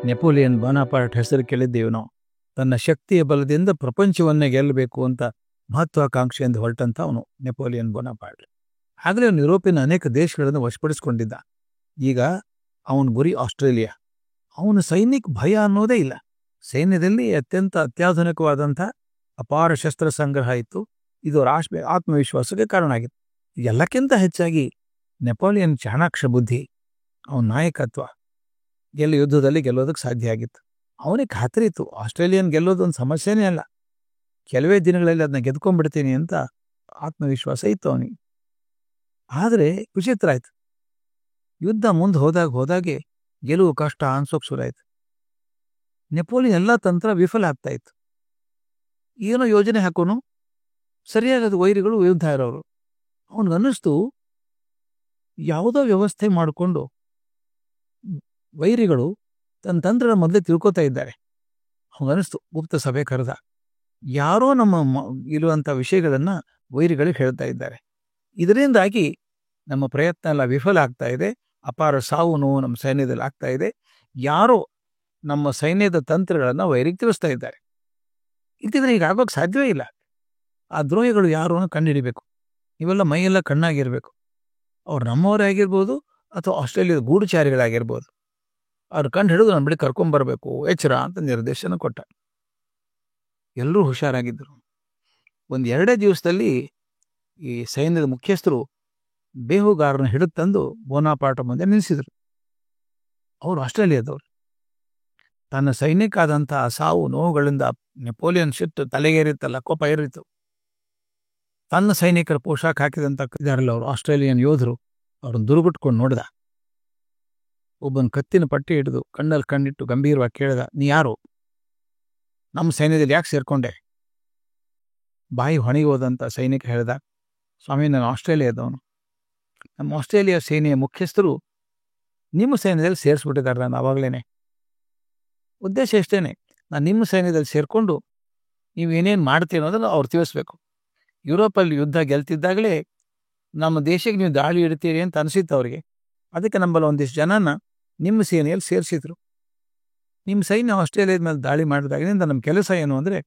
Napoleon Bonaparte ಹೆಸರು ಕೇಳಿದ್ದೇವೆ ನಾವು. ತನ್ನ ಶಕ್ತಿಯ ಬಲದಿಂದ ಪ್ರಪಂಚವನ್ನೇ ಗೆಲ್ಲಬೇಕು ಅಂತ ಮಹತ್ವಾಕಾಂಕ್ಷೆಯಿಂದ ಹೊರಟಂತ ಅವನು ನೆಪೋಲಿಯನ್ ಬೋನಾಪಾರ್ಟ್. ಆಗಲೇ ಅವನು ಯುರೋಪಿನ ಅನೇಕ ದೇಶಗಳನ್ನು ವಶಪಡಿಸಿಕೊಂಡಿದ್ದ. ಈಗ ಅವನ ಗುರಿ ಆಸ್ಟ್ರೇಲಿಯಾ. ಅವನ ಸೈನ್ಯಕ್ಕೆ ಭಯ ಅನ್ನೋದೇ ಇಲ್ಲ. ಸೈನ್ಯದಲ್ಲಿ ಅತ್ಯಂತ ಅತ್ಯಾಧುನಿಕವಾದಂಥ ಅಪಾರ ಶಸ್ತ್ರ ಸಂಗ್ರಹ ಇತ್ತು. ಇದು ಆತ್ಮವಿಶ್ವಾಸಕ್ಕೆ ಕಾರಣ ಆಗಿತ್ತು. ಎಲ್ಲಕ್ಕಿಂತ ಹೆಚ್ಚಾಗಿ ನೆಪೋಲಿಯನ್ ಚಾಣಾಕ್ಷ ಬುದ್ಧಿ, ಅವನ ನಾಯಕತ್ವ ಯುದ್ಧದಲ್ಲಿ ಗೆಲ್ಲೋದಕ್ಕೆ ಸಾಧ್ಯ ಆಗಿತ್ತು. ಅವನಿಗೆ ಖಾತ್ರಿ ಇತ್ತು ಆಸ್ಟ್ರೇಲಿಯನ್ ಗೆಲ್ಲೋದೊಂದು ಸಮಸ್ಯೆನೇ ಅಲ್ಲ, ಕೆಲವೇ ದಿನಗಳಲ್ಲಿ ಅದನ್ನ ಗೆದ್ಕೊಂಡ್ಬಿಡ್ತೀನಿ ಅಂತ ಆತ್ಮವಿಶ್ವಾಸ ಇತ್ತು ಅವನಿಗೆ. ಆದರೆ ವಿಚಿತ್ರ ಆಯ್ತು, ಯುದ್ಧ ಮುಂದೆ ಹೋದಾಗೆ ಗೆಲುವು ಕಷ್ಟ ಅನ್ಸೋಕ್ ಶುರುವಾಯ್ತು. ನೆಪೋಲಿಯನ್ ಎಲ್ಲ ತಂತ್ರ ವಿಫಲ ಆಗ್ತಾ ಇತ್ತು. ಏನೋ ಯೋಜನೆ ಹಾಕೋನು, ಸರಿಯಾಗದು ವೈರಿಗಳು ಯುದ್ಧ ಇರೋರು. ಅವನಿಗನ್ನಿಸ್ತು ಯಾವುದೋ ವ್ಯವಸ್ಥೆ ಮಾಡಿಕೊಂಡು ವೈರಿಗಳು ತನ್ನ ತಂತ್ರದ ಮೊದಲೇ ತಿಳ್ಕೊತಾ ಇದ್ದಾರೆ. ಅವನಿಗನ್ನಿಸ್ತು ಗುಪ್ತ ಸಭೆ ಕರೆದ, ಯಾರೋ ನಮ್ಮ ಇರುವಂಥ ವಿಷಯಗಳನ್ನು ವೈರಿಗಳಿಗೆ ಹೇಳ್ತಾ ಇದ್ದಾರೆ. ಇದರಿಂದಾಗಿ ನಮ್ಮ ಪ್ರಯತ್ನ ಎಲ್ಲ ವಿಫಲ ಆಗ್ತಾ ಇದೆ, ಅಪಾರ ಸಾವು ನೋವು ನಮ್ಮ ಸೈನ್ಯದಲ್ಲಿ ಆಗ್ತಾ ಇದೆ. ಯಾರೋ ನಮ್ಮ ಸೈನ್ಯದ ತಂತ್ರಗಳನ್ನು ವೈರಿಗೆ ತಿಳಿಸ್ತಾ ಇದ್ದಾರೆ. ಇದ್ದಿದ್ರೆ ಈಗ ಆಗೋಕ್ಕೆ ಸಾಧ್ಯವೇ ಇಲ್ಲ. ಆ ದ್ರೋಹಿಗಳು ಯಾರು ಅನ್ನೋ ಕಂಡುಹಿಡಿಬೇಕು. ಇವೆಲ್ಲ ಮೈಯೆಲ್ಲ ಕಣ್ಣಾಗಿರ್ಬೇಕು. ಅವ್ರು ನಮ್ಮವರೇ ಆಗಿರ್ಬೋದು ಅಥವಾ ಆಸ್ಟ್ರೇಲಿಯಾದ ಗೂಢಚಾರಿಗಳಾಗಿರ್ಬೋದು. ಅವ್ರು ಕಂಡು ಹಿಡಿದು ನಮ್ಮ ಬಳಿ ಕರ್ಕೊಂಬರ್ಬೇಕು, ಎಚ್ಚರ ಅಂತ ನಿರ್ದೇಶನ ಕೊಟ್ಟ. ಎಲ್ಲರೂ ಹುಷಾರಾಗಿದ್ದರು. ಒಂದು 2 ದಿವಸದಲ್ಲಿ ಈ ಸೈನ್ಯದ ಮುಖ್ಯಸ್ಥರು ಬೇಹುಗಾರನ ಹಿಡಿದು ತಂದು ಬೋನಾಪಾರ್ಟ್ ಮುಂದೆ ನಿಲ್ಲಿಸಿದರು. ಅವರು ಆಸ್ಟ್ರೇಲಿಯಾದವರು. ತನ್ನ ಸೈನ್ಯಕ್ಕಾದಂತಹ ಸಾವು ನೋವುಗಳಿಂದ ನೆಪೋಲಿಯನ್ ಸಿಟ್ಟು ತಲೆಗೇರಿತ್ತಲ್ಲ, ಕೋಪ ಏರಿತ್ತು. ತನ್ನ ಸೈನಿಕರ ಪೋಷಾಕ ಹಾಕಿದಂಥ ಇದಾರಲ್ಲ ಅವರು ಆಸ್ಟ್ರೇಲಿಯನ್ ಯೋಧರು, ಅವ್ರನ್ನ ದುರ್ಗುಟ್ಕೊಂಡು ನೋಡಿದ. ಒಬ್ಬನ ಕತ್ತಿನ ಪಟ್ಟಿ ಹಿಡಿದು ಕಣ್ಣಲ್ಲಿ ಕಣ್ಣಿಟ್ಟು ಗಂಭೀರವಾಗಿ ಕೇಳಿದ, ನೀ ಯಾರು? ನಮ್ಮ ಸೈನ್ಯದಲ್ಲಿ ಯಾಕೆ ಸೇರ್ಕೊಂಡೆ? ಬಾಯಿ ಹೊಣೆಗೆ ಹೋದಂಥ ಸೈನಿಕ ಹೇಳಿದ, ಸ್ವಾಮಿ ನಾನು ಆಸ್ಟ್ರೇಲಿಯಾದವನು. ನಮ್ಮ ಆಸ್ಟ್ರೇಲಿಯಾ ಸೇನೆಯ ಮುಖ್ಯಸ್ಥರು ನಿಮ್ಮ ಸೈನ್ಯದಲ್ಲಿ ಸೇರಿಸ್ಬಿಟ್ಟಿದ್ದಾರೆ. ನಾನು ಆವಾಗಲೇ ಉದ್ದೇಶ ಎಷ್ಟೇನೆ, ನಾನು ನಿಮ್ಮ ಸೈನ್ಯದಲ್ಲಿ ಸೇರಿಕೊಂಡು ನೀವೇನೇನು ಮಾಡ್ತೀವಿ ಅನ್ನೋದನ್ನು ಅವ್ರು ತಿಳಿಸ್ಬೇಕು. ಯುರೋಪಲ್ಲಿ ಯುದ್ಧ ಗೆಲ್ತಿದ್ದಾಗಲೇ ನಮ್ಮ ದೇಶಕ್ಕೆ ನೀವು ದಾಳಿ ಇಡ್ತೀರಿ ಅಂತ ಅನಿಸಿತ್ತು ಅವರಿಗೆ. ಅದಕ್ಕೆ ನಮ್ಮಲ್ಲಿ ಒಂದಿಷ್ಟು ಜನನ ನಿಮ್ಮ ಸೇನೆಯಲ್ಲಿ ಸೇರಿಸಿದ್ರು. ನಿಮ್ಮ ಸೈನ್ಯ ಆಸ್ಟ್ರೇಲಿಯಾದ ಮೇಲೆ ದಾಳಿ ಮಾಡಿದಾಗಿನಿಂದ ನಮ್ಮ ಕೆಲಸ ಏನು ಅಂದರೆ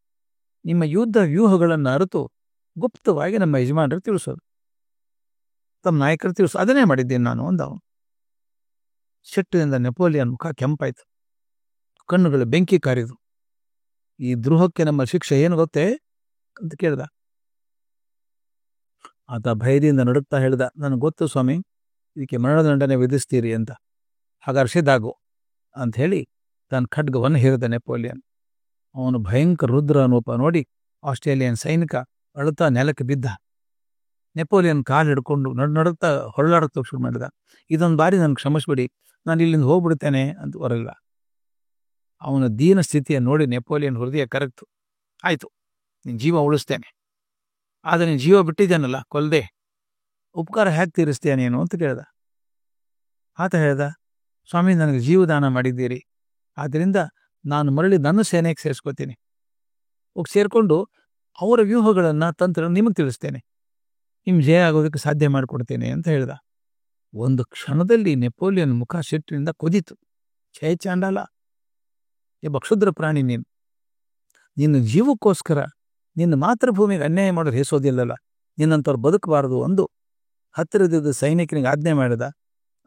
ನಿಮ್ಮ ಯುದ್ಧ ವ್ಯೂಹಗಳನ್ನು ಅರಿತು ಗುಪ್ತವಾಗಿ ನಮ್ಮ ಯಜಮಾನರು ತಿಳಿಸೋದು, ತಮ್ಮ ನಾಯಕರು ತಿಳಿಸೋದು. ಅದನ್ನೇ ಮಾಡಿದ್ದೀನಿ ನಾನು ಅಂದವನು. ಸಿಟ್ಟಿನಿಂದ ನೆಪೋಲಿಯನ್ ಮುಖ ಕೆಂಪಾಯ್ತು, ಕಣ್ಣುಗಳು ಬೆಂಕಿ ಕಾರಿದು. ಈ ದ್ರೋಹಕ್ಕೆ ನಮ್ಮ ಶಿಕ್ಷೆ ಏನು ಗೊತ್ತೇ ಅಂತ ಕೇಳ್ದ. ಆತ ಭಯದಿಂದ ನಡುತ್ತಾ ಹೇಳ್ದ, ನನಗೆ ಗೊತ್ತು ಸ್ವಾಮಿ, ಇದಕ್ಕೆ ಮರಣದಂಡನೆ ವಿಧಿಸ್ತೀರಿ ಅಂತ. ಹಾಗಾದ್ರೆ ಸಿದ್ಧಾಗು ಅಂತ ಹೇಳಿ ತನ್ನ ಖಡ್ಗವನ್ನು ಹೇರಿದ ನೆಪೋಲಿಯನ್. ಅವನು ಭಯಂಕರ ರುದ್ರ ಅನೂಪ ನೋಡಿ ಆಸ್ಟ್ರೇಲಿಯನ್ ಸೈನಿಕ ಅಳುತ್ತಾ ನೆಲಕ್ಕೆ ಬಿದ್ದ. ನೆಪೋಲಿಯನ್ ಕಾಲು ಹಿಡ್ಕೊಂಡು ನಡುತ್ತಾ ಹೊರಳಾಡೋಕ್ಕೆ ಶುರು ಮಾಡಿದ. ಇದೊಂದು ಬಾರಿ ನನಗೆ ಕ್ಷಮಿಸ್ಬಿಡಿ, ನಾನು ಇಲ್ಲಿಂದ ಹೋಗ್ಬಿಡ್ತೇನೆ ಅಂತ ಹೊರಲ್ಲ. ಅವನ ದೀನ ಸ್ಥಿತಿಯನ್ನು ನೋಡಿ ನೆಪೋಲಿಯನ್ ಹೃದಯ ಕರಗ್ತು. ಆಯಿತು, ನಿನ್ನ ಜೀವ ಉಳಿಸ್ತೇನೆ, ಆದರೆ ನೀನು ಜೀವ ಬಿಟ್ಟಿದ್ದಾನಲ್ಲ ಕೊಲ್ಲದೆ, ಉಪಕಾರ ಹೇಗೆ ತೀರಿಸ್ತೇನೆ ನೀನು ಅಂತ ಕೇಳ್ದ. ಆತ ಹೇಳ್ದ, ಸ್ವಾಮಿ ನನಗೆ ಜೀವದಾನ ಮಾಡಿದ್ದೀರಿ, ಆದ್ದರಿಂದ ನಾನು ಮರಳಿ ನನ್ನ ಸೇನೆಗೆ ಸೇರಿಸ್ಕೋತೀನಿ. ಹೋಗಿ ಸೇರಿಕೊಂಡು ಅವರ ವ್ಯೂಹಗಳನ್ನು ತಂತ್ರ ನಿಮಗೆ ತಿಳಿಸ್ತೇನೆ, ನಿಮ್ಮ ಜಯ ಆಗೋದಕ್ಕೆ ಸಾಧ್ಯ ಮಾಡಿಕೊಡ್ತೇನೆ ಅಂತ ಹೇಳ್ದ. ಒಂದು ಕ್ಷಣದಲ್ಲಿ ನೆಪೋಲಿಯನ್ ಮುಖ ಸಿಟ್ಟಿನಿಂದ ಕುದಿತು. ಛೇ ಚಾಂಡಾಲ, ಕ್ಷುದ್ರ ಪ್ರಾಣಿ ನೀನು, ನಿನ್ನ ಜೀವಕ್ಕೋಸ್ಕರ ನಿನ್ನ ಮಾತೃಭೂಮಿಗೆ ಅನ್ಯಾಯ ಮಾಡೋದು ಹೇಸೋದಿಲ್ಲಲ್ಲ, ನಿನ್ನಂಥವ್ರು ಬದುಕಬಾರದು ಅಂದು ಹತ್ತಿರದಿದ್ದ ಸೈನಿಕನಿಗೆ ಆಜ್ಞೆ ಮಾಡಿದ.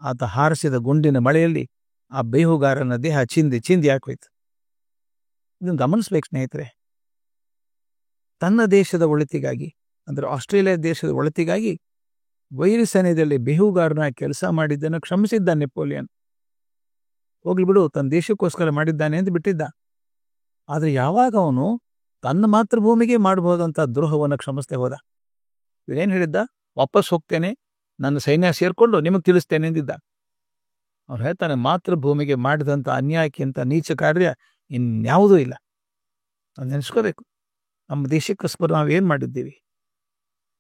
ಆತ ಹಾರಿಸಿದ ಗುಂಡಿನ ಮಳೆಯಲ್ಲಿ ಆ ಬೇಹುಗಾರನ ದೇಹ ಚಿಂದಿ ಹಾಕೋಯ್ತು. ಇದನ್ನು ಗಮನಿಸ್ಬೇಕು ಸ್ನೇಹಿತರೆ. ತನ್ನ ದೇಶದ ಒಳಿತಿಗಾಗಿ, ಅಂದರೆ ಆಸ್ಟ್ರೇಲಿಯಾ ದೇಶದ ಒಳಿತಿಗಾಗಿ ವೈರಿ ಸೈನ್ಯದಲ್ಲಿ ಬೇಹುಗಾರನಾಗಿ ಕೆಲಸ ಮಾಡಿದ್ದನ್ನು ಕ್ಷಮಿಸಿದ್ದ ನೆಪೋಲಿಯನ್. ಹೋಗ್ಲಿ ಬಿಡು, ತನ್ನ ದೇಶಕ್ಕೋಸ್ಕರ ಮಾಡಿದ್ದಾನೆ ಅಂತ ಬಿಟ್ಟಿದ್ದ. ಆದರೆ ಯಾವಾಗ ಅವನು ತನ್ನ ಮಾತೃಭೂಮಿಗೆ ಮಾಡಬಹುದಂಥ ದ್ರೋಹವನ್ನು ಕ್ಷಮಿಸ್ತೆ ಹೋದ. ಇವನೇನು ಹೇಳಿದ್ದ, ವಾಪಸ್ ಹೋಗ್ತೇನೆ, ನನ್ನ ಸೈನ್ಯ ಸೇರಿಕೊಂಡು ನಿಮಗೆ ತಿಳಿಸ್ತೇನೆ ಎಂದಿದ್ದ. ಅವ್ರು ಹೇಳ್ತಾನೆ, ಮಾತೃಭೂಮಿಗೆ ಮಾಡಿದಂಥ ಅನ್ಯಾಯಕ್ಕಿಂತ ನೀಚ ಕಾರ್ಯ ಇನ್ಯಾವುದೂ ಇಲ್ಲ. ನಾವು ನೆನೆಸ್ಕೋಬೇಕು, ನಮ್ಮ ದೇಶಕ್ಕೋಸ್ಕರ ನಾವೇನು ಮಾಡಿದ್ದೀವಿ.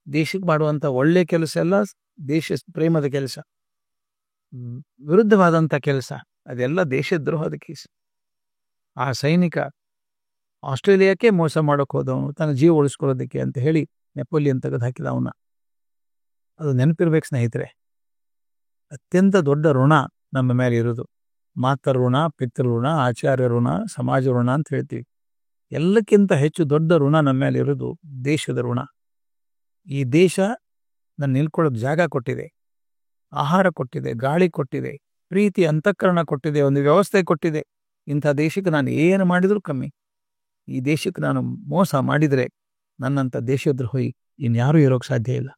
ದೇಶಕ್ಕೆ ಮಾಡುವಂಥ ಒಳ್ಳೆಯ ಕೆಲಸ ಎಲ್ಲ ದೇಶ ಪ್ರೇಮದ ಕೆಲಸ, ವಿರುದ್ಧವಾದಂಥ ಕೆಲಸ ಅದೆಲ್ಲ ದೇಶದ್ರೋಹದ ಕೇಸ್. ಆ ಸೈನಿಕ ಆಸ್ಟ್ರೇಲಿಯಾಕ್ಕೆ ಮೋಸ ಮಾಡೋಕೆ ಹೋದವನು ತನ್ನ ಜೀವ ಉಳಿಸ್ಕೊಳ್ಳೋದಕ್ಕೆ ಅಂತ ಹೇಳಿ ನೆಪೋಲಿಯನ್ ತೆಗೆದು ಹಾಕಿದ ಅವನ. ಅದು ನೆನಪಿರ್ಬೇಕು ಸ್ನೇಹಿತರೆ. ಅತ್ಯಂತ ದೊಡ್ಡ ಋಣ ನಮ್ಮ ಮೇಲೆ ಇರೋದು ಮಾತೃ ಋಣ, ಪಿತೃ ಋಣ, ಆಚಾರ್ಯ ಋಣ, ಸಮಾಜ ಋಣ ಅಂತ ಹೇಳ್ತೀವಿ. ಎಲ್ಲಕ್ಕಿಂತ ಹೆಚ್ಚು ದೊಡ್ಡ ಋಣ ನಮ್ಮ ಮೇಲೆ ಇರೋದು ದೇಶದ ಋಣ. ಈ ದೇಶ ನನ್ನ ನಿಲ್ಕೊಳ್ಳೋದು ಜಾಗ ಕೊಟ್ಟಿದೆ, ಆಹಾರ ಕೊಟ್ಟಿದೆ, ಗಾಳಿ ಕೊಟ್ಟಿದೆ, ಪ್ರೀತಿ ಅಂತಃಕರಣ ಕೊಟ್ಟಿದೆ, ಒಂದು ವ್ಯವಸ್ಥೆ ಕೊಟ್ಟಿದೆ. ಇಂಥ ದೇಶಕ್ಕೆ ನಾನು ಏನು ಮಾಡಿದರೂ ಕಮ್ಮಿ. ಈ ದೇಶಕ್ಕೆ ನಾನು ಮೋಸ ಮಾಡಿದರೆ ನನ್ನಂಥ ದೇಶದ್ರೋಹಿ ಇನ್ಯಾರೂ ಇರೋಕ್ಕೆ ಸಾಧ್ಯ ಇಲ್ಲ.